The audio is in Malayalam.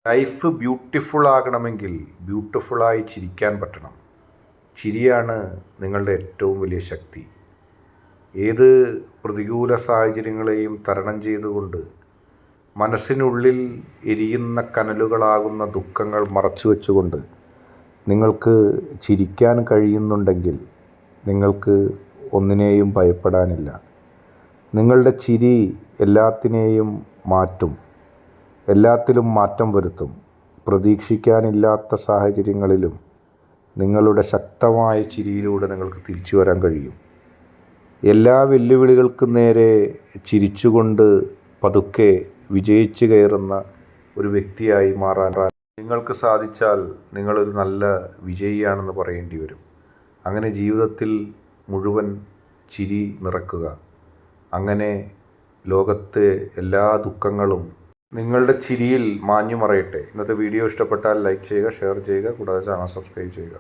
ലൈഫ് ബ്യൂട്ടിഫുൾ ആകണമെങ്കിൽ ബ്യൂട്ടിഫുള്ളായി ചിരിക്കാൻ പറ്റണം. ചിരിയാണ് നിങ്ങളുടെ ഏറ്റവും വലിയ ശക്തി. ഏത് പ്രതികൂല സാഹചര്യങ്ങളെയും തരണം ചെയ്തുകൊണ്ട് മനസ്സിനുള്ളിൽ എരിയുന്ന കനലുകളാകുന്ന ദുഃഖങ്ങൾ മറച്ചു വെച്ചുകൊണ്ട് നിങ്ങൾക്ക് ചിരിക്കാൻ കഴിയുന്നുണ്ടെങ്കിൽ നിങ്ങൾക്ക് ഒന്നിനെയും ഭയപ്പെടാനില്ല. നിങ്ങളുടെ ചിരി എല്ലാത്തിനെയും മാറ്റും, എല്ലാത്തിലും മാറ്റം വരുത്തും. പ്രതീക്ഷിക്കാനില്ലാത്ത സാഹചര്യങ്ങളിലും നിങ്ങളുടെ ശക്തമായ ചിരിയിലൂടെ നിങ്ങൾക്ക് തിരിച്ചു വരാൻ കഴിയും. എല്ലാ വെല്ലുവിളികൾക്കും നേരെ ചിരിച്ചുകൊണ്ട് പതുക്കെ വിജയിച്ചു കയറുന്ന ഒരു വ്യക്തിയായി മാറാൻ നിങ്ങൾക്ക് സാധിച്ചാൽ നിങ്ങളൊരു നല്ല വിജയിയാണെന്ന് പറയേണ്ടി വരും. അങ്ങനെ ജീവിതത്തിൽ മുഴുവൻ ചിരി നിറക്കുക. അങ്ങനെ ലോകത്തെ എല്ലാ ദുഃഖങ്ങളും നിങ്ങളുടെ ചിരിയിൽ മാഞ്ഞു മറയട്ടെ. ഇന്നത്തെ വീഡിയോ ഇഷ്ടപ്പെട്ടാൽ ലൈക്ക് ചെയ്യുക, ഷെയർ ചെയ്യുക, കൂടാതെ ചാനൽ സബ്സ്ക്രൈബ് ചെയ്യുക.